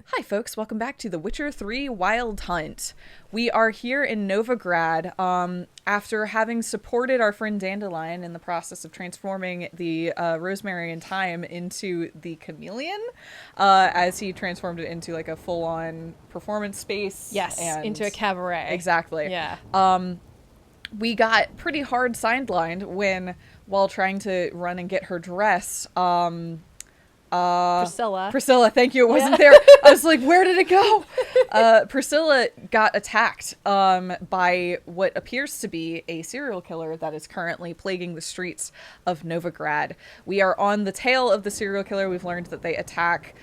Hi folks, welcome back to The Witcher 3 Wild Hunt. We are here in Novigrad after having supported our friend Dandelion in the process of transforming the Rosemary and Thyme into the Chameleon, as he transformed it into like a full-on performance space. Yes, and into a cabaret. Exactly. Yeah. We got pretty hard sidelined when, while trying to run and get her dress, Priscilla, thank you. It wasn't there. I was like, where did it go? Priscilla got attacked by what appears to be a serial killer that is currently plaguing the streets of Novigrad. We are on the tail of the serial killer. We've learned that they attack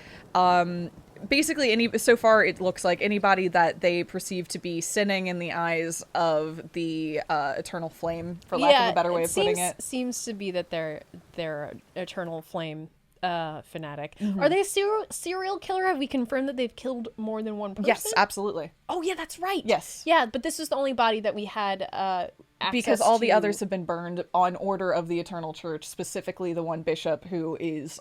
basically so far it looks like anybody that they perceive to be sinning in the eyes of the eternal flame, for lack of a better way of putting it. Seems to be that they're eternal flame fanatic. Mm-hmm. Are they a serial killer? Have we confirmed that they've killed more than one person? Yes, absolutely. Oh yeah, that's right. Yes. Yeah, but this was the only body that we had access because all to. the others have been burned on order of the Eternal Church, specifically the one bishop who is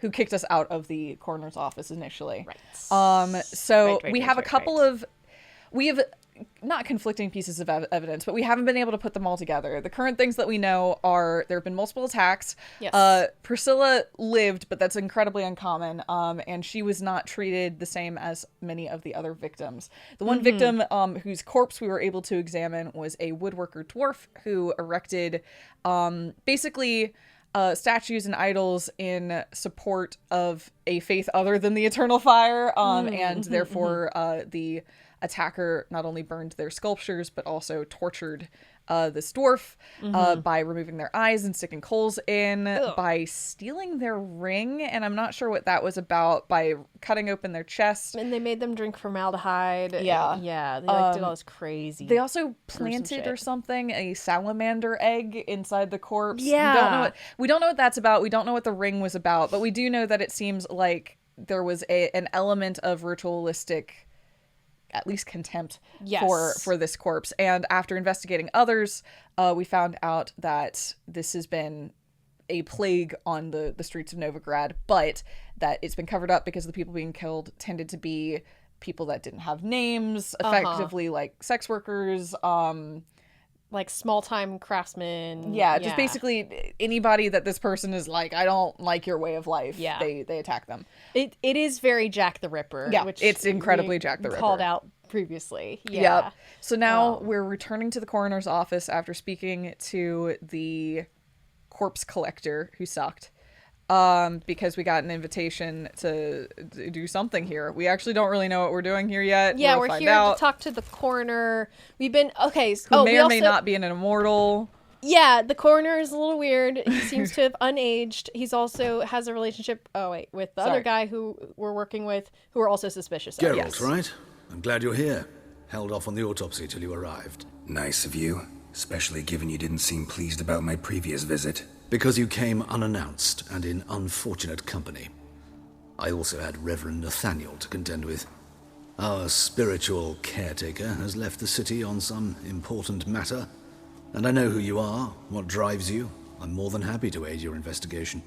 who kicked us out of the coroner's office initially. Right. So we have a couple of not conflicting pieces of evidence, but we haven't been able to put them all together. The current things that we know are there have been multiple attacks. Yes. Priscilla lived, but that's incredibly uncommon. And she was not treated the same as many of the other victims. The one victim whose corpse we were able to examine was a woodworker dwarf who erected basically statues and idols in support of a faith other than the eternal fire. And therefore the attacker not only burned their sculptures but also tortured this dwarf by removing their eyes and sticking coals in, by stealing their ring, and I'm not sure what that was about, by cutting open their chest. And they made them drink formaldehyde. Yeah. Yeah, they did all this crazy. They also planted or something a salamander egg inside the corpse. Yeah. We don't know what that's about. We don't know what the ring was about, but we do know that it seems like there was an element of ritualistic, at least contempt for this corpse. And after investigating others, we found out that this has been a plague on the streets of Novigrad, but that it's been covered up because the people being killed tended to be people that didn't have names, effectively like sex workers, like small-time craftsmen. Yeah, just basically anybody that this person is like, I don't like your way of life. Yeah. They attack them. It is very Jack the Ripper. Yeah, which it's incredibly Jack the Ripper. Called out previously. Yeah. Yep. So now we're returning to the coroner's office after speaking to the corpse collector who sucked. Because we got an invitation to do something here. We actually don't really know what we're doing here yet. Yeah, we're here to talk to the coroner. We've been who may or may not be an immortal. Yeah, the coroner is a little weird. He seems to have unaged. He's also has a relationship with the other guy who we're working with, who are also suspicious of. Geralt, right? I'm glad you're here. Held off on the autopsy till you arrived. Nice of you, especially given you didn't seem pleased about my previous visit. Because you came unannounced and in unfortunate company. I also had Reverend Nathaniel to contend with. Our spiritual caretaker has left the city on some important matter, and I know who you are, what drives you. I'm more than happy to aid your investigation.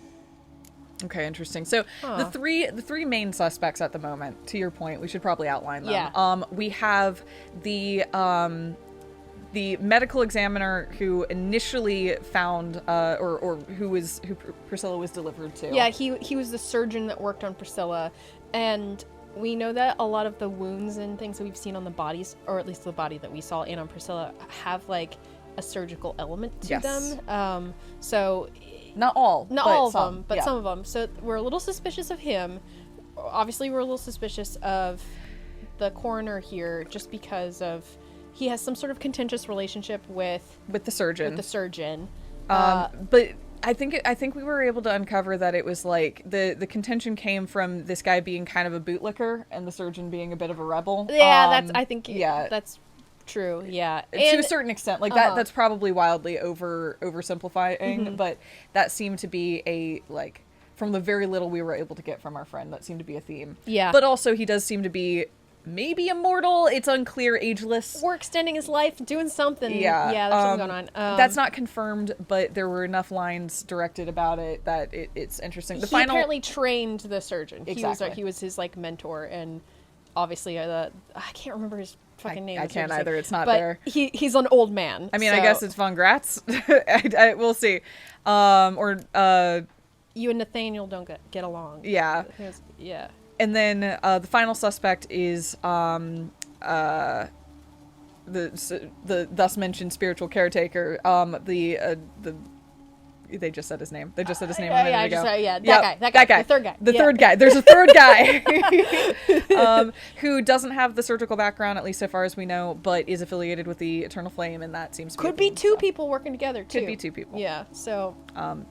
Okay, interesting. So the three main suspects at the moment, to your point, we should probably outline them. Yeah. We have the medical examiner who initially found or who Priscilla was delivered to. Yeah, he was the surgeon that worked on Priscilla, and we know that a lot of the wounds and things that we've seen on the bodies, or at least the body that we saw in on Priscilla, have like a surgical element to them. So not all of them, but some of them. So we're a little suspicious of him. Obviously, we're a little suspicious of the coroner here, just because of he has some sort of contentious relationship with the surgeon. But I think we were able to uncover that it was like the contention came from this guy being kind of a bootlicker and the surgeon being a bit of a rebel. Yeah, that's true. Yeah, to a certain extent, like that's probably wildly oversimplifying, but that seemed to be from the very little we were able to get from our friend, that seemed to be a theme. Yeah, but also he does seem to be maybe immortal. It's unclear, ageless. Or extending his life, doing something. Yeah. Yeah, there's something going on. That's not confirmed, but there were enough lines directed about it that it's interesting. He apparently trained the surgeon. Exactly. He was his like mentor, and obviously I can't remember his fucking name. I can't either. It's not but there. He's an old man. I mean, so I guess it's Von Gratz. We'll see. you and Nathaniel don't get along. Yeah. Yeah. And then the final suspect is the thus mentioned spiritual caretaker. They just said his name. They just said his name a minute ago. That guy. The third guy. The third guy. There's a third guy who doesn't have the surgical background, at least so far as we know, but is affiliated with the Eternal Flame, and that seems to Could be be two people working together, too. Could be two people. Yeah, so...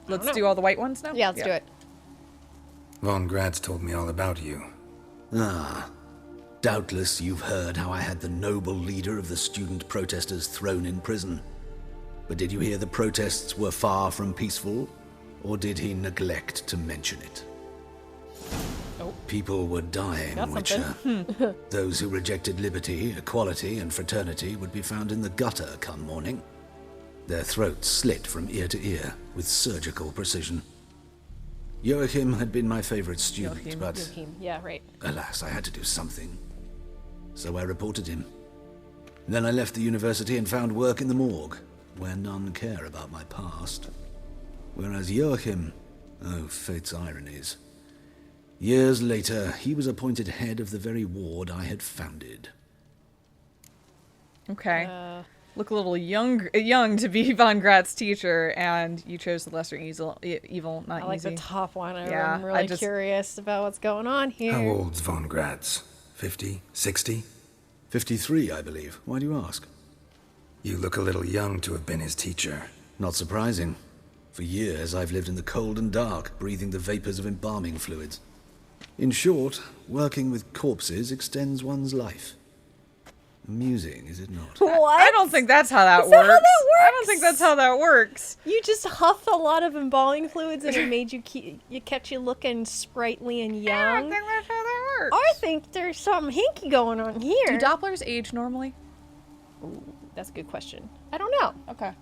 Let's do all the white ones now? Yeah, let's do it. Von Gratz told me all about you. Ah, doubtless you've heard how I had the noble leader of the student protesters thrown in prison. But did you hear the protests were far from peaceful, or did he neglect to mention it? Oh. People were dying, Got Witcher. Those who rejected liberty, equality, and fraternity would be found in the gutter come morning. Their throats slit from ear to ear with surgical precision. Joachim had been my favorite student, but Joachim. Yeah, right. alas, I had to do something. So I reported him. Then I left the university and found work in the morgue, where none care about my past. Whereas Joachim, oh, fate's ironies. Years later, he was appointed head of the very ward I had founded. Okay. Look a little young to be Von Gratz's teacher, and you chose the lesser evil, not I like easy. the top one. Yeah, I'm really curious about what's going on here. How old's Von Gratz? 50? 60? 53, I believe. Why do you ask? You look a little young to have been his teacher. Not surprising. For years, I've lived in the cold and dark, breathing the vapors of embalming fluids. In short, working with corpses extends one's life. Amusing, is it not? What? I don't think that's how that Is works. that how that I don't works? think that's how that works. You just huffed a lot of embalming fluids and it made you kept you looking sprightly and young. I don't think that's how that works. I think there's something hinky going on here. Do Dopplers age normally? Ooh, that's a good question. I don't know. Okay.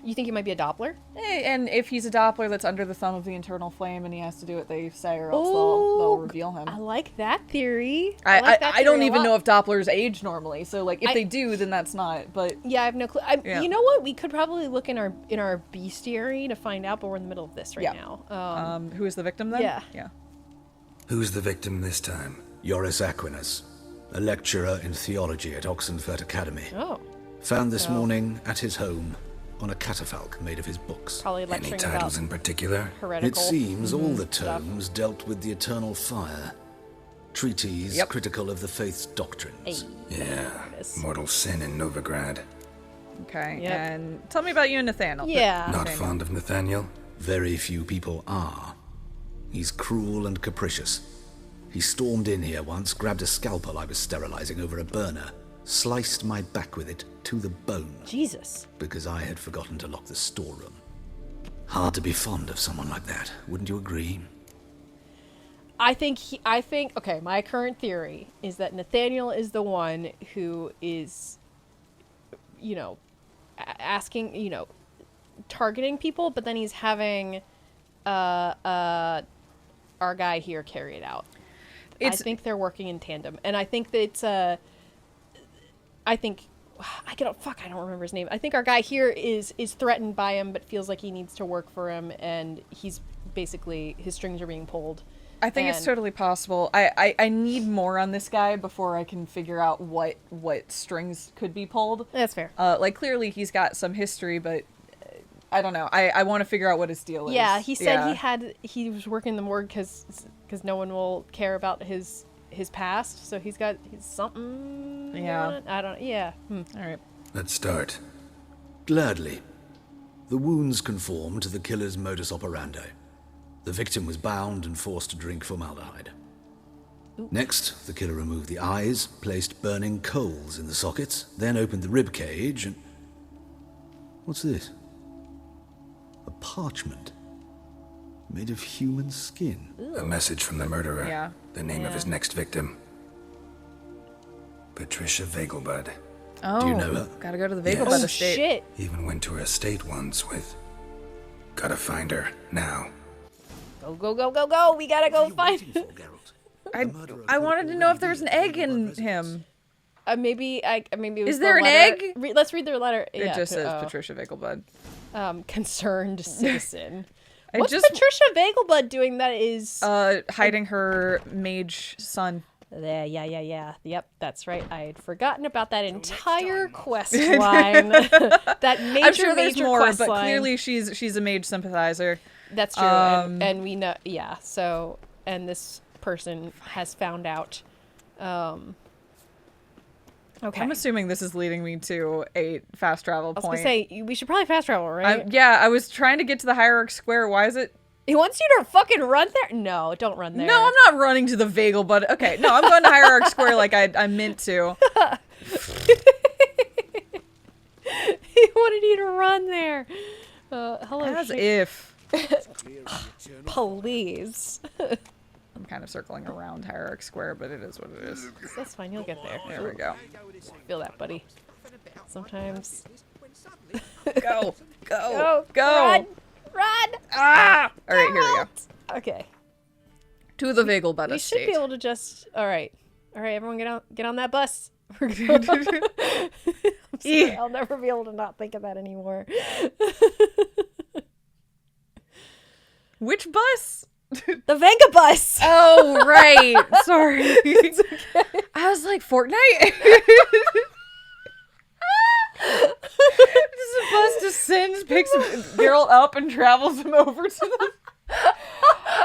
You think he might be a Doppler? And if he's a Doppler that's under the thumb of the Eternal Flame and he has to do what they say or else they'll reveal him. I like that theory. I don't even know if Dopplers age normally, so like if they do, then that's not. But yeah, I have no clue. You know what? We could probably look in our bestiary to find out, but we're in the middle of this right now. Who is the victim then? Yeah. Who's the victim this time? Joris Aquinas, a lecturer in theology at Oxenfurt Academy. Oh. Found this morning at his home on a catafalque made of his books. Probably Any lecturing titles about in particular? It heretical. seems all the stuff. tomes dealt with the eternal fire. Treatises critical of the faith's doctrines. Yeah, mortal sin in Novigrad. Okay. Yep. And tell me about you and Nathaniel. Yeah. Not fond of Nathaniel? Very few people are. He's cruel and capricious. He stormed in here once, grabbed a scalpel I was sterilizing over a burner, sliced my back with it to the bone. Jesus. Because I had forgotten to lock the storeroom. Hard to be fond of someone like that, wouldn't you agree? I think okay, my current theory is that Nathaniel is the one who is, asking, targeting people, but then he's having our guy here carry it out. I think they're working in tandem, and I think that it's I don't remember his name. I think our guy here is threatened by him, but feels like he needs to work for him, and he's basically, his strings are being pulled. I think it's totally possible. I need more on this guy before I can figure out what strings could be pulled. That's fair. Like, clearly he's got some history, but I don't know. I want to figure out what his deal is. Yeah, he said he was working in the morgue because no one will care about his past, so he's something. Yeah. I don't. Yeah. All right. Let's start. Gladly. The wounds conform to the killer's modus operandi. The victim was bound and forced to drink formaldehyde. Ooh. Next, the killer removed the eyes, placed burning coals in the sockets, then opened the rib cage and... What's this? A parchment. Made of human skin. Ooh. A message from the murderer. Yeah. The name of his next victim. Patricia Vegelbud. Oh, Do you know her? Gotta go to the Vegelbud Yes. estate. Shit. Even went to her estate once with... Gotta find her, now. Go, go, go, go, go. We gotta go find Waiting for, Geralt? I wanted to know if there was an egg in him. maybe it was Is the there an letter. egg? Let's read their letter. It just says Patricia Vegelbud. Concerned citizen. I What's just Patricia Vegelbud doing that is... hiding her mage son. Yeah. Yep, that's right. I had forgotten about that entire quest line. That major, I'm sure there's major more, quest but line. clearly she's a mage sympathizer. That's true, and we know, yeah. So, and this person has found out. Okay. I'm assuming this is leading me to a fast travel I was point. gonna say we should probably fast travel, right? Yeah, I was trying to get to the Hierarch Square. Why is it? He wants you to fucking run there. No, don't run there. No, I'm not running to the Vegelbud. Okay, no, I'm going to Hierarch Square like I meant to. He wanted you to run there. Hello, As Shake. if. Please. I'm kind of circling around Hierarch Square, but it is what it is. That's fine. You'll get there. There we go. Feel that, buddy. Sometimes. Go, Go, go. Run. Ah! All right, here we go. Okay. To the Vegelbud We should estate. be able to just. All right, everyone, get on that bus. We're going. I'm sorry, I'll never be able to not think of that anymore. Which bus? The Vega bus. Oh, right. Sorry. It's okay. I was like, Fortnite? Just a bus descends, picks Geralt up, and travels him over to the...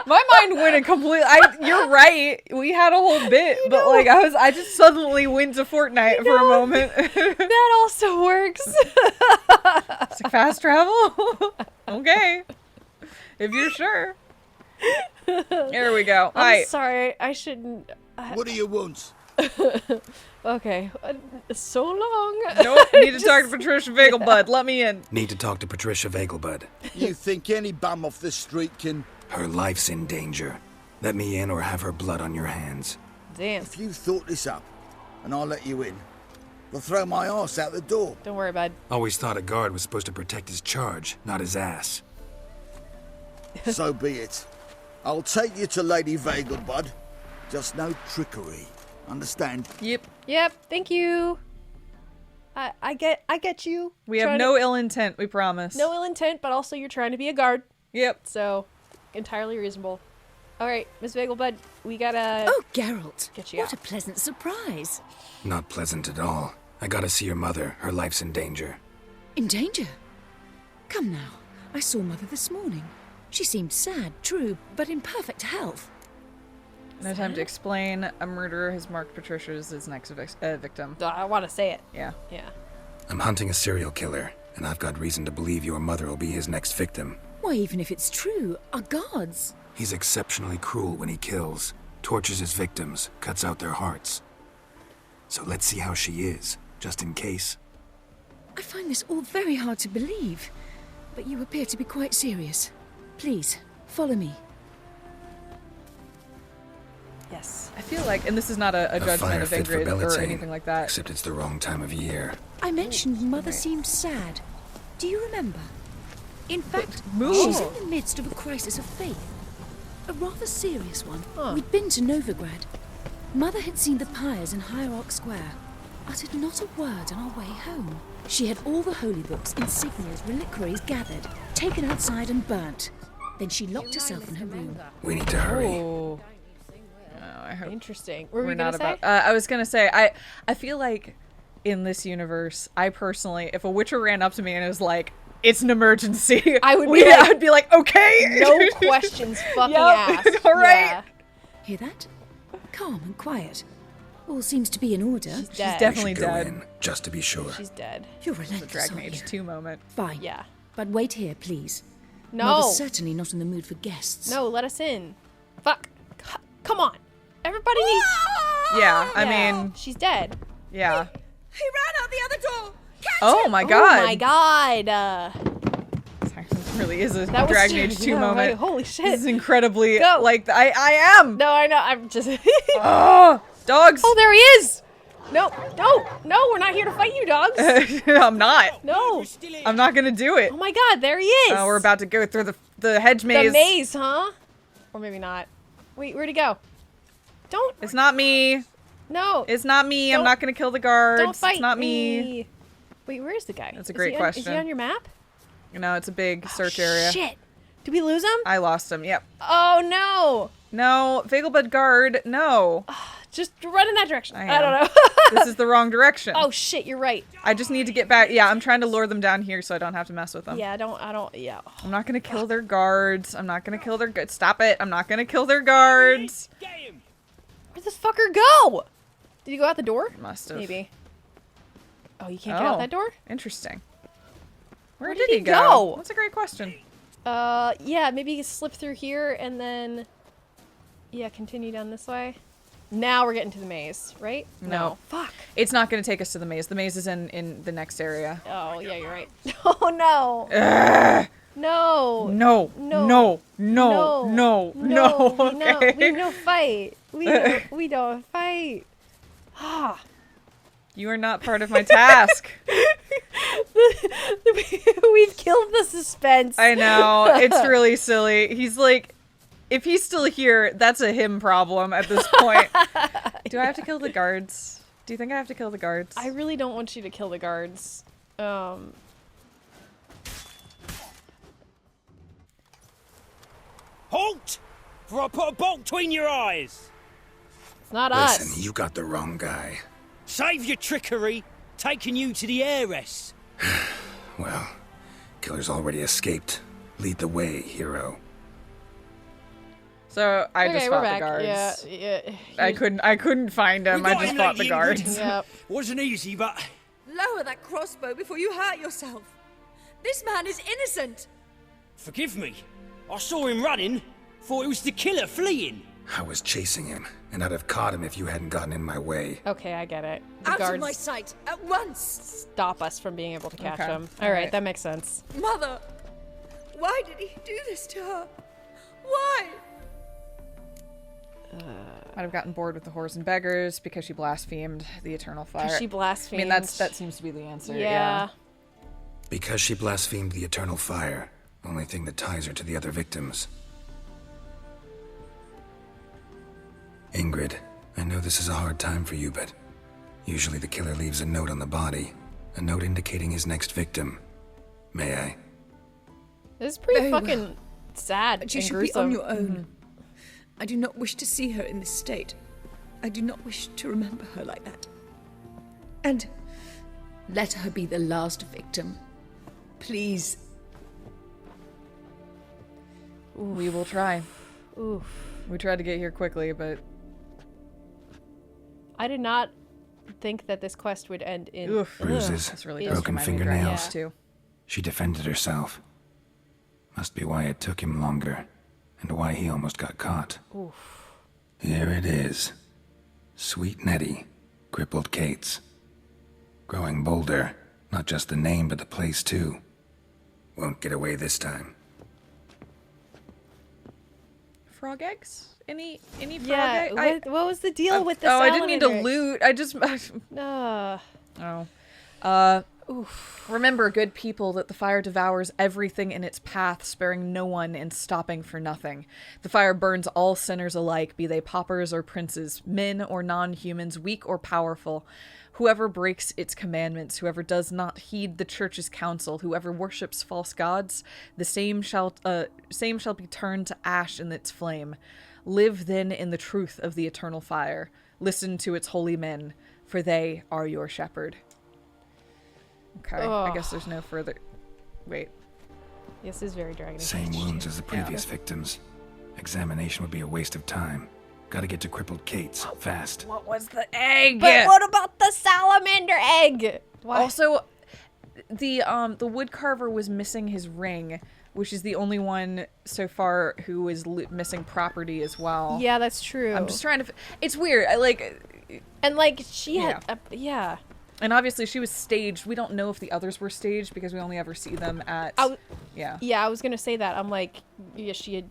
My mind went a complete... You're right. We had a whole bit, but like I just suddenly went to Fortnite for a moment. That also works. It's like, fast travel? Okay. If you're sure. There we go. I'm sorry. I shouldn't. What do you want? Okay. So long. Nope. Need to talk to Patricia Vegelbud. Let me in. Need to talk to Patricia Vegelbud. You think any bum off the street can... Her life's in danger. Let me in or have her blood on your hands. Damn. If you thought this up, and I'll let you in, I'll throw my arse out the door. Don't worry, bud. Always thought a guard was supposed to protect his charge, not his ass. So be it. I'll take you to Lady Vegelbud. Just no trickery. Understand? Yep. Yep. Thank you. I get you. We have Trying no to- ill intent, we promise. no ill intent, but also you're trying to be a guard, Yep. so entirely reasonable. All right, Miss Vegelbud, we gotta Oh, Geralt. get you What out. a pleasant surprise. Not pleasant at all. I gotta see your mother. Her life's in danger. In danger? Come now. I saw Mother this morning. She seemed sad, true, but in perfect health. No time to explain. A murderer has marked Patricia as his next victim. I want to say it. Yeah. Yeah. I'm hunting a serial killer, and I've got reason to believe your mother will be his next victim. Why, even if it's true, our guards. He's exceptionally cruel when he kills, tortures his victims, cuts out their hearts. So let's see how she is, just in case. I find this all very hard to believe, but you appear to be quite serious. Please, follow me. Yes. I feel like, and this is not a A judgment fire of fit for Ingrid or Bellatane, anything like that. except it's the wrong time of year. I mentioned Mother seemed sad. Do you remember? In fact, move. she's in the midst of a crisis of faith. A rather serious one. We'd been to Novigrad. Mother had seen the pyres in Hierarch Square, uttered not a word on our way home. She had all the holy books, insignias, reliquaries gathered, taken outside and burnt. Then she locked herself in her room. We need to hurry. Oh. I hope Interesting. What were we're we gonna not say? about. I was gonna say I feel like in this universe, I personally, if a Witcher ran up to me and was like, "It's an emergency," I would be like, I'd be like, "Okay." No questions fucking Yep. asked. All right. Yeah. Hear that? Calm and quiet. All seems to be in order. She's She's dead. definitely We should go dead. in, just to be sure. She's dead. You're relentless, Drag aren't Mage you? 2 moment. Fine. Yeah. But wait here, please. No. Mother's certainly not in the mood for guests. No, let us in. Fuck. Come on. Everybody needs... Yeah, I Yeah. mean, She's dead. yeah. He ran out the other door! Oh my god. Oh my god. This really is a That was Drag Mage 2 yeah, moment. right, holy This shit. is incredibly Go. like I am. No, I know. I'm just... Oh, dogs. Oh, there he is. No, we're not here to fight you, dogs. I'm not. No. I'm not gonna do it. Oh my god, there he is. Oh, we're about to go through the hedge maze. The maze, huh? Or maybe not. Wait, where'd he go? Don't. It's not me. No. It's not me. I'm not gonna kill the guards. Don't fight It's not me. Wait, where is the guy? That's a great question. Is he on your map? No, it's a big search area. Shit. Did we lose him? I lost him. Yep. Oh no. No, Vegelbud guard. No. Just run in that direction. I I don't know. This is the wrong direction. Oh shit, you're right. I just need to get back. Yeah, I'm trying to lure them down here so I don't have to mess with them. Yeah, I don't, yeah. I'm not gonna kill their guards. I'm not gonna kill their guards. Stop it. I'm not gonna kill their guards. Where'd this fucker go? Did he go out the door? Must have. Maybe. Oh, you can't get out that door? Interesting. Where did did he he go? go? That's a great question. Yeah, maybe you slip through here and then, yeah, continue down this way. Now we're getting to the maze, right? No. Fuck. It's not going to take us to the maze. The maze is in the next area. Oh, yeah, you're right. Oh, no. No. No. No. No. Okay. We no fight. We don't fight. Ah. You are not part of my task. We've killed the suspense. I know. It's really silly. He's like, if he's still here, that's a him problem at this point. Do I have to kill the guards? Do you think I have to kill the guards? I really don't want you to kill the guards. Halt! For I put a bolt between your eyes. It's not us. Listen, you got the wrong guy. Save your trickery, taking you to the heiress. Well, killer's already escaped. Lead the way, hero. So I just we're fought back. the guards. Yeah. I couldn't find him. We I got just him, fought the Lady guards. Ingrid. Yep. Wasn't easy, but Lower that crossbow before you hurt yourself. This man is innocent. forgive me. I saw him running. Thought it was the killer fleeing. I was chasing him, and I'd have caught him if you hadn't gotten in my way. Okay, I get it. The Out guards of my sight at once. stop us from being able to catch Okay. him. All All right, right. that makes sense. Mother, why did he do this to her? Why? I'd have gotten bored with the whores and beggars because she blasphemed the eternal fire. She blasphemed. I mean, that seems to be the answer. Yeah. Because she blasphemed the eternal fire. Only thing that ties her to the other victims. Ingrid, I know this is a hard time for you, but usually the killer leaves a note on the body. A note indicating his next victim. May I? This is pretty Very well. fucking sad But you and should gruesome. be on your own. I do not wish to see her in this state. I do not wish to remember her like that. And let her be the last victim. Please. We will try. Oof. We tried to get here quickly, but I did not think that this quest would end in oof. Bruises, This really Broken does remind me of fingernails. Grandma's too. She defended herself. Must be why it took him longer, and why he almost got caught. Oof. Here it is. Sweet Nettie, crippled Kate's. Growing bolder, not just the name but the place too. Won't get away this time. Frog eggs? Any frog Yeah. egg? What was the deal with the I didn't mean to salamander? loot. I just Remember, good people, that the fire devours everything in its path, sparing no one and stopping for nothing. The fire burns all sinners alike, be they paupers or princes, men or non-humans, weak or powerful. Whoever breaks its commandments, whoever does not heed the church's counsel, whoever worships false gods, the same shall be turned to ash in its flame. Live then in the truth of the eternal fire. Listen to its holy men, for they are your shepherd. Okay, I guess there's no further... Wait. This is very Dragon Age. Same wounds as the previous victims. Examination would be a waste of time. Gotta get to crippled Kate's, fast. What was the egg? But what about the salamander egg? Why? Also, the woodcarver was missing his ring, which is the only one so far who is missing property as well. Yeah, that's true. I'm just trying to... It's weird. I like... And like she had, yeah. And obviously she was staged. We don't know if the others were staged because we only ever see them at... Yeah. Yeah, I was gonna say that. I'm like, yeah, she had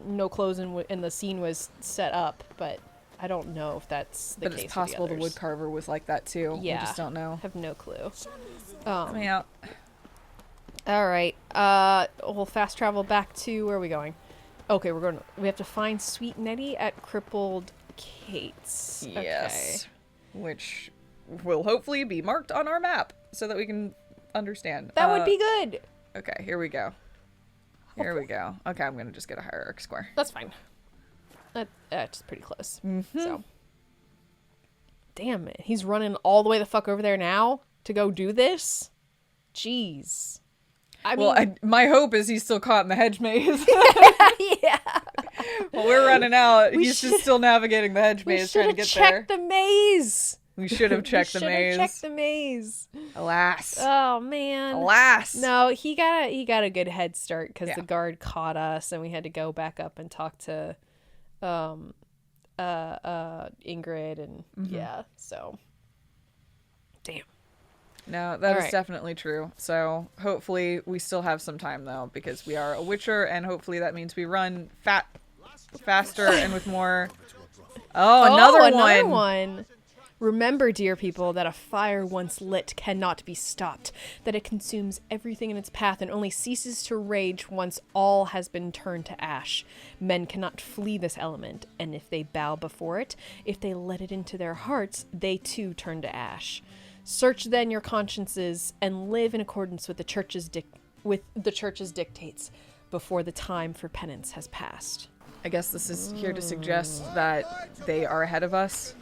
no clothes and the scene was set up, but I don't know if that's the But case. it's possible the with the others. woodcarver was like that too. Yeah. We just don't know. Have no clue. Let me out. All right. We'll fast travel back to where are we going? Okay, we have to find Sweet Nettie at Crippled Kate's. Yes. Which will hopefully be marked on our map so that we can understand. That would be good. Okay, here we go. Here we go. Okay, I'm gonna just get a hierarch square. That's fine. That's pretty close. So. Damn it. He's running all the way the fuck over there now to go do this? Jeez. I mean, my hope is he's still caught in the hedge maze. yeah. Well, we're running out. He's just still navigating the hedge maze trying to get there. We should have checked the maze. We should have checked the maze. Checked the maze. Alas. Oh man. Alas. No, he got a good head start because the guard caught us and we had to go back up and talk to Ingrid and so damn. No, that is definitely true. So hopefully we still have some time though, because we are a witcher, and hopefully that means we run faster and with more. Another one. Remember, dear people, that a fire once lit cannot be stopped, that it consumes everything in its path and only ceases to rage once all has been turned to ash. Men cannot flee this element, and if they bow before it, if they let it into their hearts, they too turn to ash. Search then your consciences and live in accordance with the church's dictates before the time for penance has passed. I guess this is here to suggest that they are ahead of us.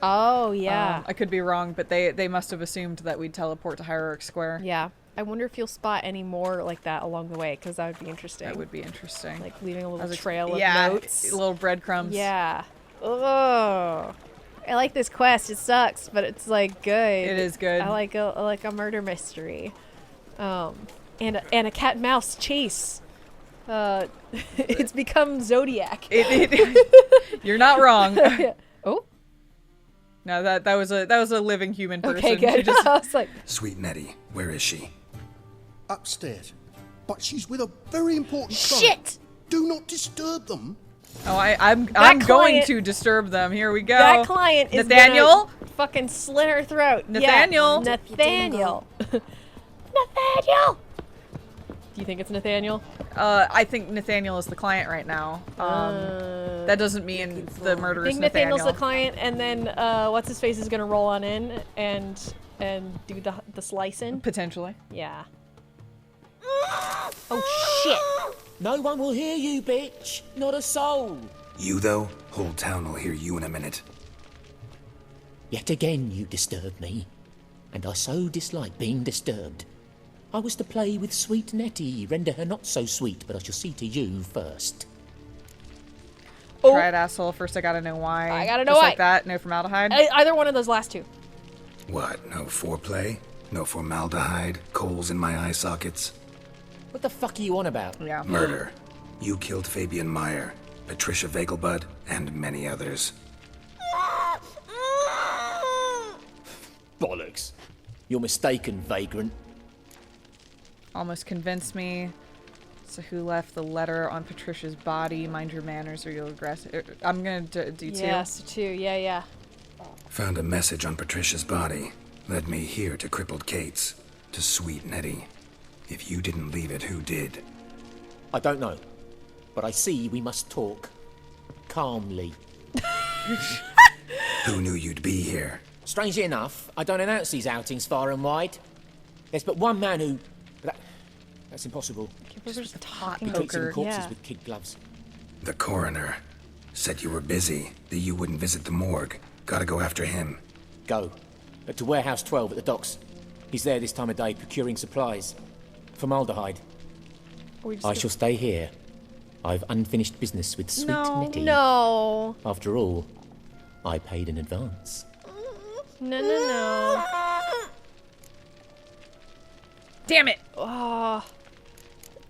Oh, yeah. I could be wrong, but they must have assumed that we'd teleport to Hierarch Square. Yeah. I wonder if you'll spot any more like that along the way, because that would be interesting. That would be interesting. Like leaving a little trail of notes. Little breadcrumbs. Yeah. Oh. I like this quest. It sucks, but it's like good. It is good. I like a murder mystery. And a cat and mouse chase. It's become Zodiac. You're not wrong. Oh. No, that was a living human person. Okay, good. I was like, Sweet Nettie, where is she? Upstairs. But she's with a very important client. Shit! Do not disturb them. Oh, I'm going to disturb them. Here we go. That client is Nathaniel. Gonna fucking slit her throat. Nathaniel. Yeah, Nathaniel. Nathaniel. Do you think it's Nathaniel? I think Nathaniel is the client right now. That doesn't mean the murderer is I think Nathaniel. Nathaniel's the client, and then what's his face is gonna roll on in and do the slicing. Potentially. Yeah. Oh shit! No one will hear you, bitch. Not a soul. You, though? Whole town will hear you in a minute. Yet again you disturb me, and I so dislike being disturbed. I was to play with sweet Nettie, render her not so sweet, but I shall see to you first. Oh. Try it, asshole. First I gotta know why. I gotta know Just why. like that. No formaldehyde. Either one of those last two. What, no foreplay? No formaldehyde? Coals in my eye sockets? What the fuck are you on about? Yeah. Murder. You killed Fabian Meyer, Patricia Vegelbud, and many others. Bollocks. You're mistaken, vagrant. Almost convinced me. So who left the letter on Patricia's body? Mind your manners or you'll regress. I'm gonna do two. Yes, two. Yeah. Found a message on Patricia's body. Led me here to Crippled Kate's. To Sweet Nettie. If you didn't leave it, who did? I don't know, but I see we must talk. Calmly. Who knew you'd be here? Strangely enough, I don't announce these outings far and wide. There's but one man who... That's impossible. Just talking He treats poker. corpses with kid gloves. The coroner. Said you were busy, that you wouldn't visit the morgue. Gotta go after him. Go. To Warehouse 12 at the docks. He's there this time of day procuring supplies. Formaldehyde. I shall stay here. I've unfinished business with sweet Nettie. No. After all, I paid in advance. No. Damn it! Oh.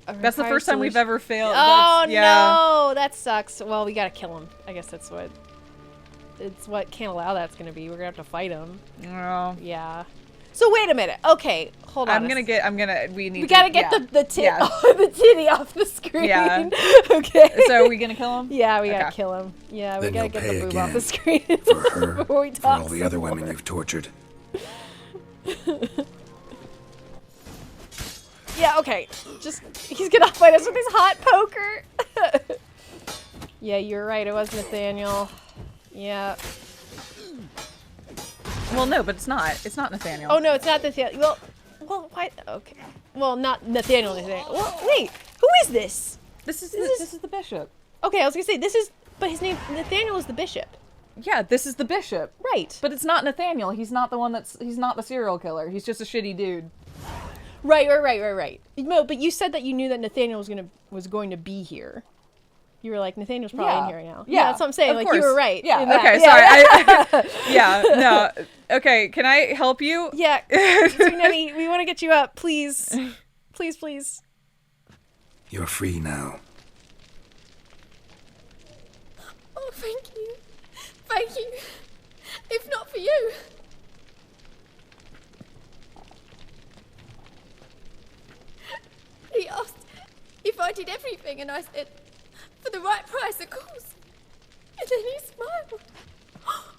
That's the first time we've ever failed. Oh yeah. no, that sucks. Well, we gotta kill him. I guess that's what. It's what can't allow that's gonna be. We're gonna have to fight him. Oh. Yeah. So wait a minute. Okay, hold on. We gotta get the titty off the screen. Yeah. Okay. So are we gonna kill him? Yeah, we gotta kill him. Yeah, we Then gotta you'll get the pay boob off the again screen for her, before we for talk. all the other women you've tortured. Yeah, okay. Just, he's gonna fight us with his hot poker. Yeah, you're right. It was Nathaniel. Yeah. Well, no, but it's not. It's not Nathaniel. Oh no, it's not Nathaniel. Well, why? Okay. Well, not Nathaniel. Well, wait. Who is this? This is the bishop. Okay, I was gonna say this is, but his name Nathaniel is the bishop. Yeah, this is the bishop. Right. But it's not Nathaniel. He's not the one he's not the serial killer. He's just a shitty dude. Right. No, but you said that you knew that Nathaniel was going to be here. You were like, Nathaniel's probably in here now. Yeah, that's what I'm saying. Like, you were right. Yeah, okay, sorry. Yeah, no. Okay, can I help you? Yeah. Sweet Nettie, we want to get you up, please. Please. You're free now. Oh, thank you. Thank you. If not for you. He asked if I did everything, and I said, for the right price, of course. And then he smiled.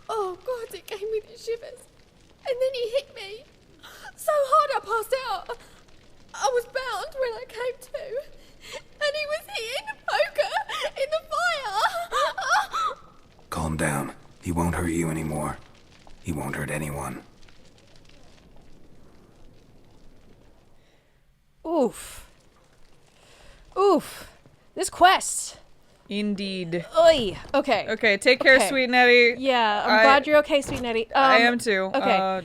Oh, God, it gave me the shivers. And then he hit me so hard I passed out. I was bound when I came to. And he was hitting the poker in the fire. Calm down. He won't hurt you anymore. He won't hurt anyone. Oof. This quest. Indeed. Oy. Okay. Okay, take care, Sweet Nettie. Yeah, I'm glad you're okay, Sweet Nettie. I am too. Okay.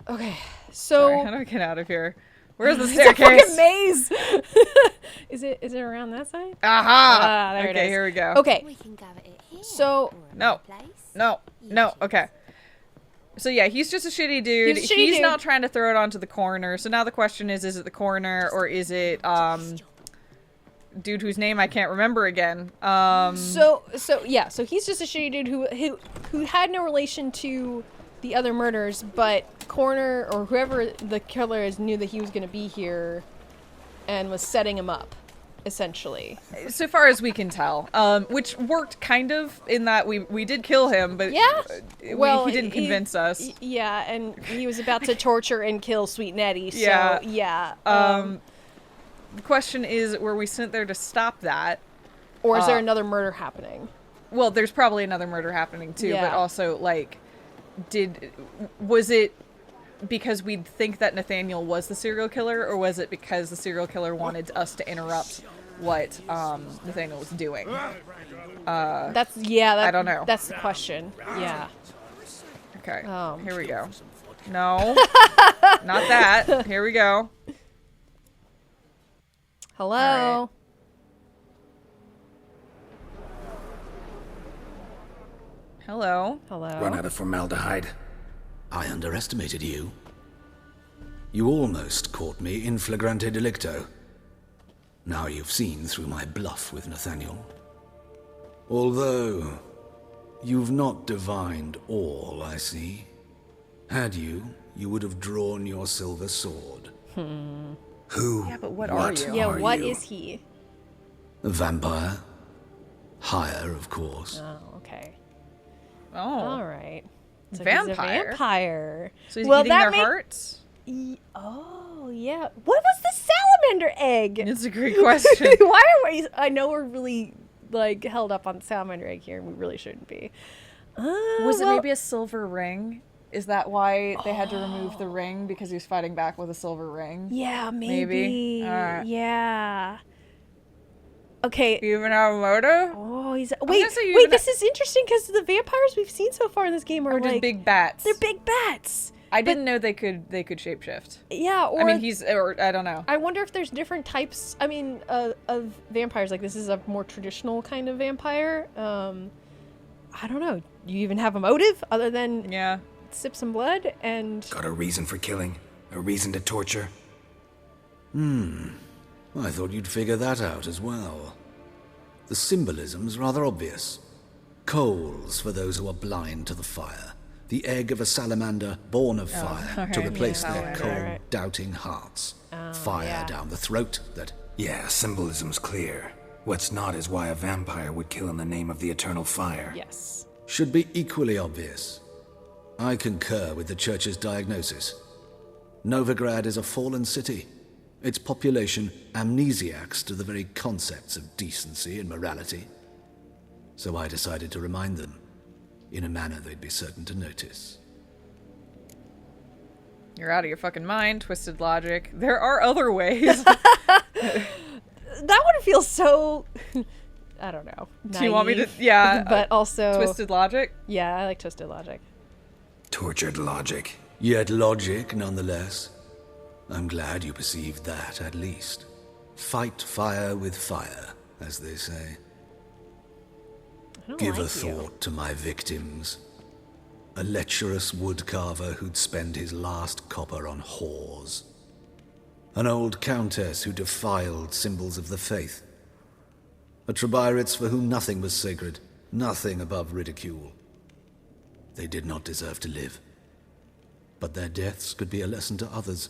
Okay. So. Sorry, how do I get out of here? Where's the It's a staircase? fucking maze. Is it around that side? Aha! There it Okay, is. here we go. Okay. We can gather it here. So. No. Okay. So yeah, he's just a shitty dude. He's a shitty dude. not trying to throw it onto the coroner. So now the question is it the coroner or is it dude whose name I can't remember again? So he's just a shitty dude who had no relation to the other murders, but coroner or whoever the killer is knew that he was going to be here and was setting him up, essentially. So far as we can tell, which worked kind of in that we did kill him, but well, he didn't convince us. Yeah, and he was about to torture and kill Sweet Nettie. So yeah. The question is, were we sent there to stop that, or is there another murder happening? Well, there's probably another murder happening too, Yeah. but also like, was it because we think that Nathaniel was the serial killer, or was it because the serial killer wanted us to interrupt what Nathaniel was doing? I don't know. That's the question. Yeah. Okay. Here we go. No, not that. Here we go. Hello. Right. Hello. Run out of formaldehyde. I underestimated you. You almost caught me in flagrante delicto. Now you've seen through my bluff with Nathaniel. Although, you've not divined all, I see. Had you, you would have drawn your silver sword. Who? Yeah, but what are you? Yeah, what is he? A vampire. Higher, of course. Oh, okay. Oh. All right. So Vampire. He's a vampire. So he's eating their hearts? Oh, yeah. What was the salamander egg? It's a great question. Why are we... I know we're really, held up on the salamander egg here, and we really shouldn't be. Was it maybe a silver ring? Is that why they had to remove the ring? Because he was fighting back with a silver ring? Yeah, maybe. All right. Yeah. Okay. You even have a motive? Oh, he's... Wait, this is interesting, because the vampires we've seen so far in this game are just big bats. They're big bats. I didn't know they could shapeshift. Yeah, or... I mean, I don't know. I wonder if there's different types, of vampires. Like, this is a more traditional kind of vampire. I don't know. Do you even have a motive other than... Yeah. Sip some blood and... Got a reason for killing? A reason to torture? I thought you'd figure that out as well. The symbolism's rather obvious. Coals for those who are blind to the fire. the egg of a salamander born of fire to replace their cold, right. doubting hearts. Fire down the throat that... Yeah, symbolism's clear. What's not is why a vampire would kill in the name of the eternal fire. Yes. should be equally obvious. I concur with the Church's diagnosis. Novigrad is a fallen city. Its population amnesiacs to the very concepts of decency and morality. So I decided to remind them, in a manner they'd be certain to notice. You're out of your fucking mind, twisted logic. There are other ways. That one feels so... I don't know. Do you want me to... Yeah. But also... Twisted logic? Yeah, I like twisted logic. Tortured logic. Yet logic, nonetheless. I'm glad you perceived that, at least. Fight fire with fire, as they say. Give a thought to my victims. A lecherous woodcarver who'd spend his last copper on whores. An old countess who defiled symbols of the faith. A Trebirates for whom nothing was sacred, nothing above ridicule. They did not deserve to live. But their deaths could be a lesson to others.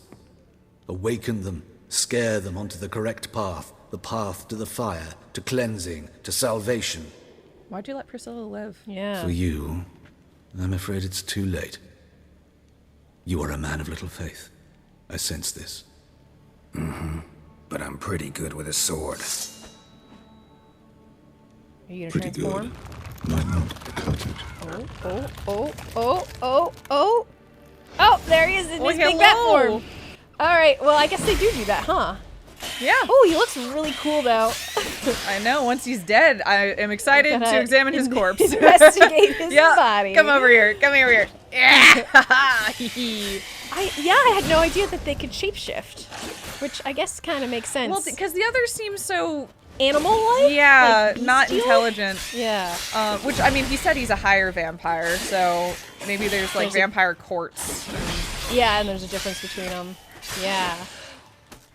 Awaken them, scare them onto the correct path, the path to the fire, to cleansing, to salvation. Why'd you let Priscilla live? Yeah. For you, I'm afraid it's too late. You are a man of little faith. I sense this. Mm-hmm. But I'm pretty good with a sword. Are you gonna Pretty transform? good. Might not cut it. Oh, there he is in his big bat form. Alright, well, I guess they do that, huh? Yeah. Oh, he looks really cool, though. I know. Once he's dead, I am excied to examine his corpse. Investigate his body. Come over here. Come over here. Yeah. I had no idea that they could shapeshift, which I guess kind of makes sense. Well, because the others seem so animal-like. Yeah, like not bestial? intelligent. Yeah. Which I mean, he said he's a higher vampire, so maybe there's like vampire courts. Yeah, and there's a difference between them. Yeah.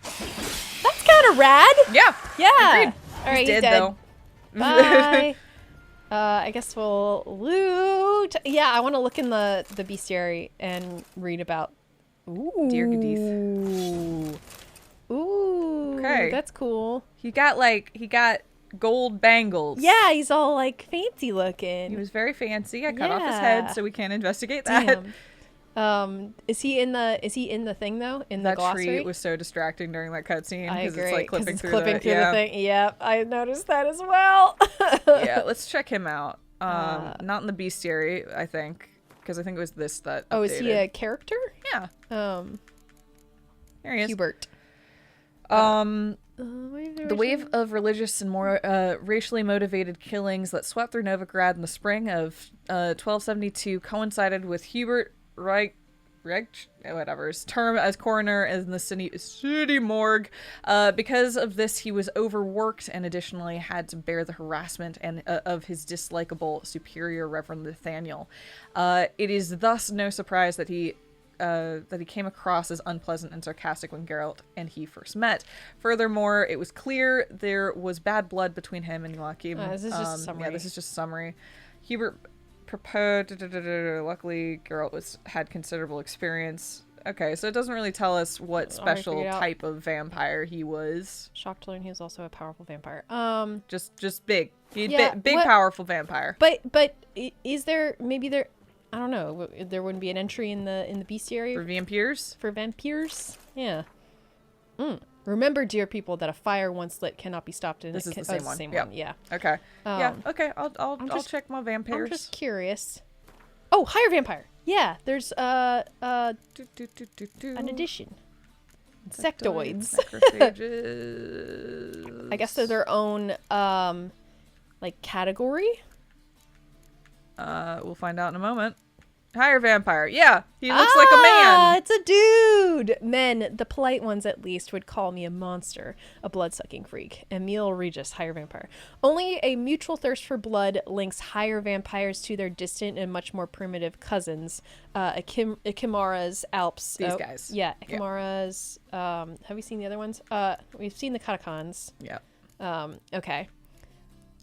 That's kind of rad. Yeah. Yeah. Agreed. All right, he's dead though. Bye. I guess we'll loot. Yeah, I want to look in the bestiary and read about. Ooh. Dear Gadith. Ooh. Okay. That's cool. He got gold bangles. Yeah, he's all like fancy looking. He was very fancy. I cut off his head, so we can't investigate that. Damn. Is he in the thing though? In the glossary? That tree was so distracting during that cutscene because it's like clipping through the thing. Yep, I noticed that as well. Yeah, let's check him out. Not in the bestiary, I think, because I think it was this that. Oh, updated. is he a character? Yeah. There he is. Hubert. The wave of religious and more racially motivated killings that swept through Novigrad in the spring of 1272 coincided with Hubert whatever's term as coroner in the city morgue. Because of this, he was overworked and additionally had to bear the harassment and of his dislikable superior, Reverend Nathaniel. It is thus no surprise that he came across as unpleasant and sarcastic when Geralt and he first met. Furthermore, it was clear there was bad blood between him and Joachim. This is just a summary. Yeah, this is just a summary. Hubert proposed. Luckily, Geralt had considerable experience. Okay, so it doesn't really tell us what special type of vampire he was. Shocked to learn he was also a powerful vampire. Just big. Big, powerful vampire. But is there I don't know. There wouldn't be an entry in the bestiary for vampires. For vampires, yeah. Remember, dear people, that a fire once lit cannot be stopped. This is the same one. Yeah. Okay. Yeah. Okay. I'll check my vampires. I'm just curious. Oh, higher vampire. Yeah. There's an addition. Insectoids. I guess they're their own category. We'll find out in a moment. Higher vampire. Yeah, he looks like a man. It's a dude. Men, the polite ones at least, would call me a monster, a blood-sucking freak. Emil Regis, higher vampire. Only a mutual thirst for blood links higher vampires to their distant and much more primitive cousins, Ikimara's Alps. These guys. Yeah, Ikimara's. Have we seen the other ones? We've seen the Katakans. Yeah. Okay.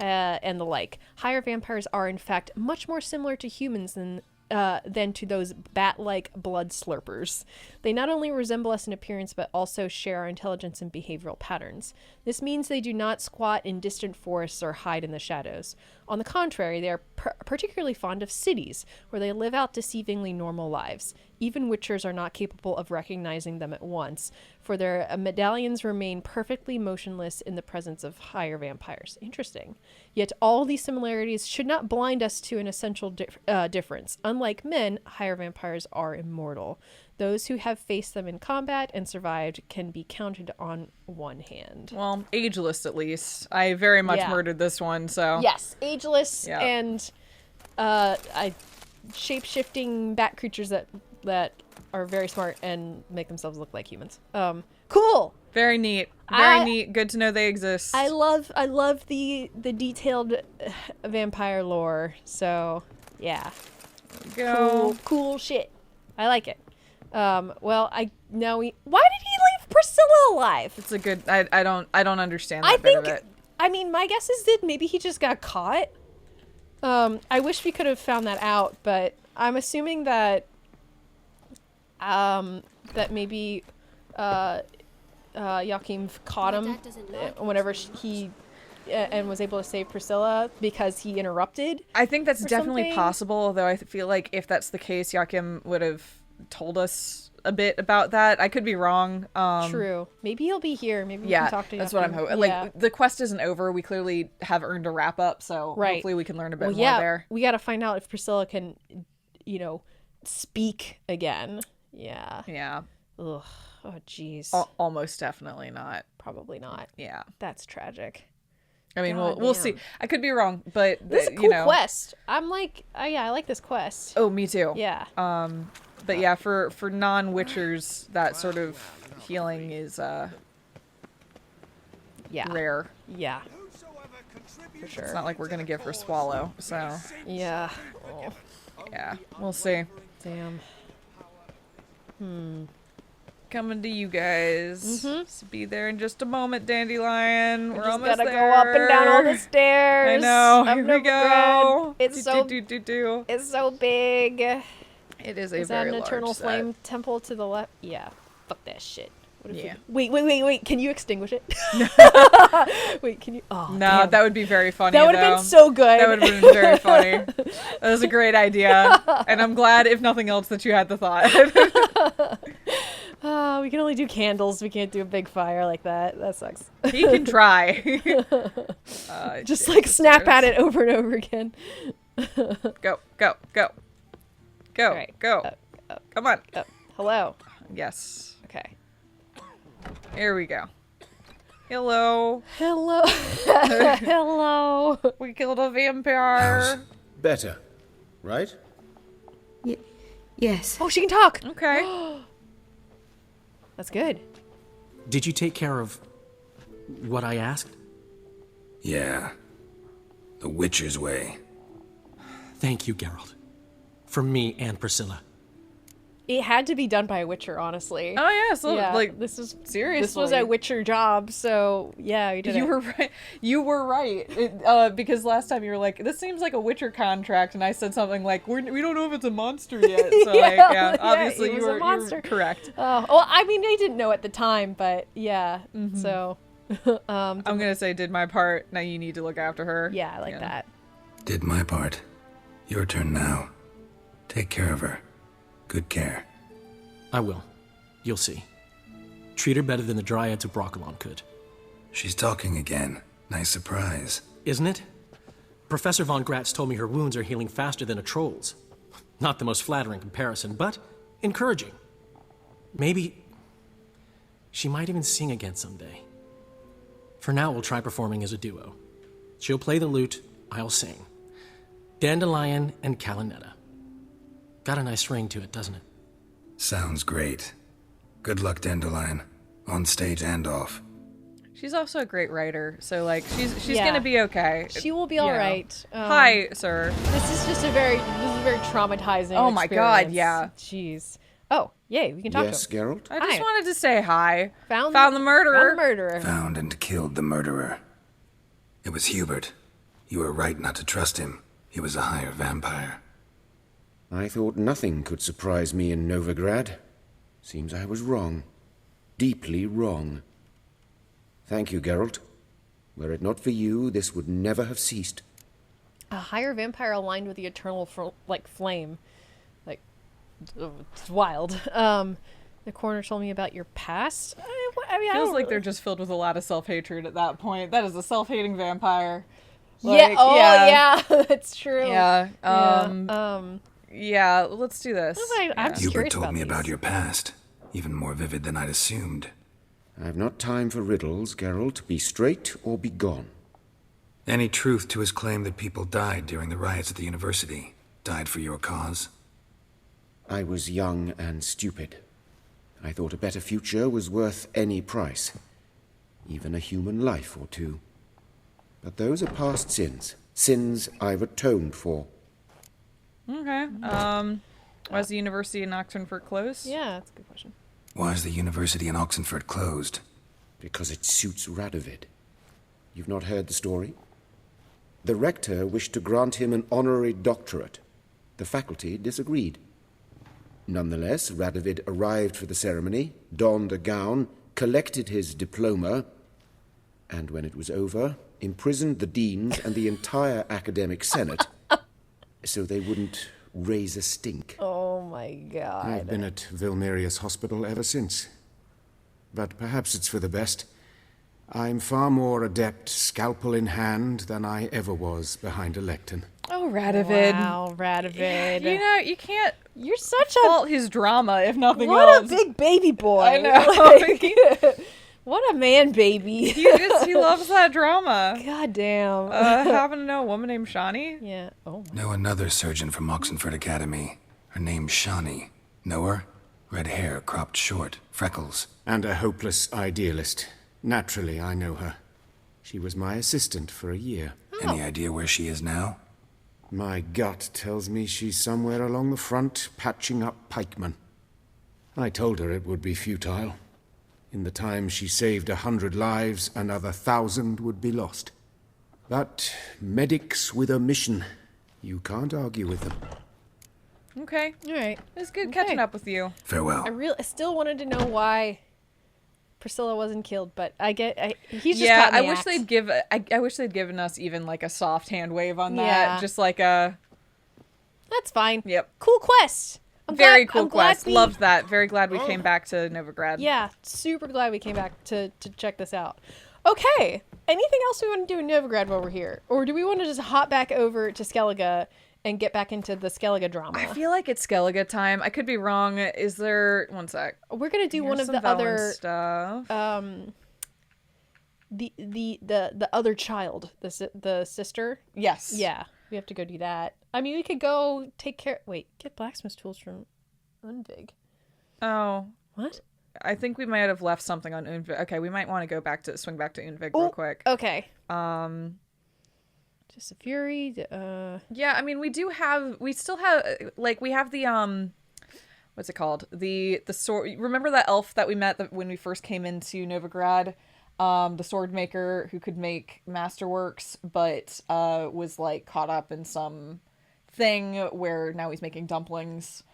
And the like. Higher vampires are, in fact, much more similar to humans than than to those bat-like blood slurpers. They not only resemble us in appearance, but also share our intelligence and behavioral patterns. This means they do not squat in distant forests or hide in the shadows. On the contrary, they are particularly fond of cities, where they live out deceivingly normal lives. Even witchers are not capable of recognizing them at once, for their medallions remain perfectly motionless in the presence of higher vampires. Interesting. Yet all these similarities should not blind us to an essential difference. Unlike men, higher vampires are immortal. Those who have faced them in combat and survived can be counted on one hand. Well, ageless at least. I very much murdered this one, so... Yes, ageless and shape-shifting bat creatures that are very smart and make themselves look like humans. Cool! Very neat. Very neat. Good to know they exist. I love the detailed vampire lore, so yeah. Go. Cool shit. I like it. Well, why did he leave Priscilla alive? It's a good. I don't understand that bit of it. I mean, my guess is that maybe he just got caught. I wish we could have found that out, but I'm assuming that that maybe Joachim caught him whenever he and was able to save Priscilla because he interrupted. I think that's definitely possible, though I feel like if that's the case, Joachim would have told us a bit about that. I could be wrong. True. Maybe he'll be here. Maybe we can talk to that's Joachim. what I'm hoping. Like, the quest isn't over. We clearly have earned a wrap up, so hopefully we can learn a bit more there. We got to find out if Priscilla can, speak again. Yeah. Yeah. Ugh. Oh, jeez. Almost definitely not. Probably not. Yeah. That's tragic. I mean, we'll see. I could be wrong, but this is a cool quest. I'm like, I like this quest. Oh, me too. Yeah. But yeah, for non-witchers, that sort of healing is rare. Yeah. For sure. It's not like we're gonna give her swallow, so yeah. Oh. Yeah, we'll see. Damn. Coming to you guys. So be there in just a moment, Dandelion. We're almost gotta there. go up and down all the stairs. I know. Here we go. It's It's so big. It is a Is very that an large eternal set. flame temple to the left? Yeah. Fuck that shit. What if wait. Can you extinguish it? Wait, can you? Oh, no, damn. that would be very funny. That would have been so good. That would have been very funny. That was a great idea, and I'm glad, if nothing else, that you had the thought. We can only do candles. We can't do a big fire like that. That sucks. He can try. Just like snap at it over and over again. Go. Right. Go. Come on. Hello. Yes. Okay. Here we go. Hello. Hello. We killed a vampire. Better, right? Yes. Oh, she can talk. Okay. That's good. Did you take care of what I asked? Yeah. The Witcher's way. Thank you, Geralt. For me and Priscilla. It had to be done by a Witcher, honestly. Oh yeah, so like this is seriously. This was a Witcher job, so yeah, we did it. Were right. You were right. Because last time you were like, "This seems like a Witcher contract," and I said something like, "We don't know if it's a monster yet." So obviously you were correct. Well, I mean, I didn't know at the time, but yeah. So I'm gonna say did my part. Now you need to look after her. Yeah, I like that. Did my part. Your turn now. Take care of her. Good care. I will. You'll see. Treat her better than the Dryads of Broccolon could. She's talking again. Nice surprise. Isn't it? Professor von Gratz told me her wounds are healing faster than a troll's. Not the most flattering comparison, but encouraging. Maybe she might even sing again someday. For now, we'll try performing as a duo. She'll play the lute, I'll sing. Dandelion and Calinetta. Got a nice ring to it, doesn't it? Sounds great. Good luck, Dandelion. On stage and off. She's also a great writer, so like she's gonna be okay. She will be all right. Hi, sir. This is very traumatizing. Oh my god, experience. yeah. Jeez. Oh, yay, we can talk to him. Yes, Geralt? I just wanted to say hi. Found the murderer. Found the murderer. Found and killed the murderer. It was Hubert. You were right not to trust him. He was a higher vampire. I thought nothing could surprise me in Novigrad. Seems I was wrong. Deeply wrong. Thank you, Geralt. Were it not for you, this would never have ceased. A higher vampire aligned with the eternal flame. Like, it's wild. The coroner told me about your past. I mean, feels like they're just filled with a lot of self-hatred at that point. That is a self-hating vampire. Like, yeah. That's true. Yeah. Yeah, let's do this. Hubert told me about your past. Even more vivid than I'd assumed. I've not time for riddles, Geralt. Be straight or be gone. Any truth to his claim that people died during the riots at the university? Died for your cause? I was young and stupid. I thought a better future was worth any price. Even a human life or two. But those are past sins. Sins I've atoned for. Okay. Why is the university in Oxenford closed? Yeah, that's a good question. Why is the university in Oxenford closed? Because it suits Radovid. You've not heard the story? The rector wished to grant him an honorary doctorate. The faculty disagreed. Nonetheless, Radovid arrived for the ceremony, donned a gown, collected his diploma, and when it was over, imprisoned the deans and the entire academic senate so they wouldn't raise a stink. Oh my god. I've been at Vilmerius Hospital ever since. But perhaps it's for the best. I'm far more adept scalpel in hand than I ever was behind a lectern. Oh, Radovid. Wow, Radovid. You know, you can't... You're such fault his drama, if nothing what else. What a big baby boy. I know. Like, what a man baby. He loves that drama. God damn. Happen to know a woman named Shani? Yeah. Oh. Know another surgeon from Oxenford Academy. Her name's Shani. Know her? Red hair, cropped short, freckles. And a hopeless idealist. Naturally, I know her. She was my assistant for a year. Oh. Any idea where she is now? My gut tells me she's somewhere along the front, patching up pikemen. I told her it would be futile. In the time she saved 100 lives, another 1,000 would be lost. But medics with a mission. You can't argue with them. Okay. All right. It was good catching up with you. Farewell. I still wanted to know why Priscilla wasn't killed, but he's just yeah. I wish they'd given us even like a soft hand wave on that. Yeah. Just like a. That's fine. Yep. Cool quest. Very cool quest. Loved that. Very glad we came back to Novigrad. Yeah, super glad we came back to check this out. Okay. Anything else we want to do in Novigrad while we're here, or do we want to just hop back over to Skellige and get back into the Skellige drama? I feel like it's Skellige time. I could be wrong. Is there... One sec. We're going to do one of the other... stuff. The other child. The sister. Yes. Yeah. We have to go do that. I mean, we could go take care... Wait. Get blacksmith tools from Unvig. Oh. What? I think we might have left something on Unvig. Okay, we might want to swing back to Unvig real quick. Okay. Just a fury. Yeah, I mean, we still have, like, we have the, what's it called? The sword. Remember that elf that we met when we first came into Novigrad? The sword maker who could make masterworks, but was, like, caught up in some thing where now he's making dumplings.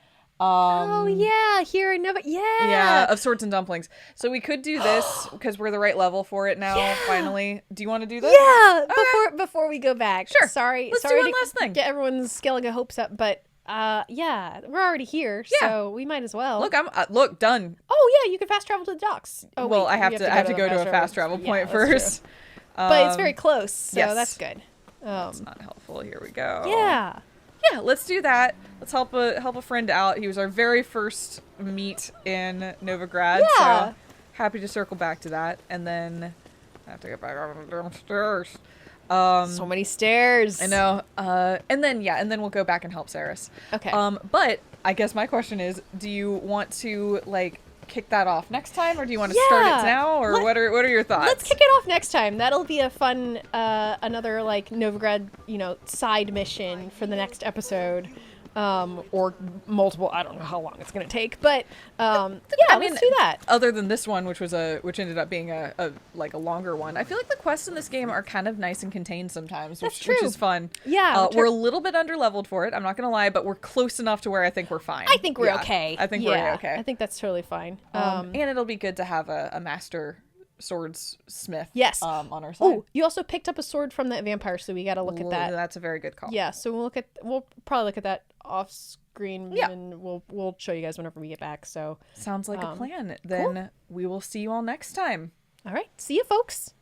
Oh yeah, here in Nova. Yeah, of swords and dumplings. So we could do this because we're the right level for it now. Yeah. Finally, do you want to do this? Yeah. Okay. Before we go back, sure. Sorry do one last thing. Get everyone's Skellige hopes up, but yeah, we're already here, so we might as well. Look, done. Oh yeah, you can fast travel to the docks. Oh well, I have to go to a fast travel point first. But it's very close, so that's good. That's not helpful. Here we go. Yeah. Yeah, let's do that. Let's help a friend out. He was our very first meet in Novigrad, so happy to circle back to that. And then I have to get back on the damn stairs. So many stairs. I know. And then we'll go back and help Saris. Okay. But I guess my question is, do you want to like kick that off next time, or do you want to start it now, or what are your thoughts? Let's kick it off next time. That'll be a fun another like Novigrad, side mission for the next episode. or multiple. I don't know how long it's going to take, but I yeah, mean, let's do that. Other than this one, which ended up being a longer one, I feel like the quests in this game are kind of nice and contained sometimes, which is fun. Yeah, we're a little bit underleveled for it. I'm not gonna lie, but we're close enough to where I think we're fine. I think we're okay. I think we're okay. I think that's totally fine. And it'll be good to have a master swordsmith. Yes. On our side. Oh, you also picked up a sword from that vampire, so we got to look at that. That's a very good call. Yeah, so we'll probably look at that off screen. Yeah. And we'll show you guys whenever we get back. So sounds like a plan. Then we will see you all next time. All right. See you, folks.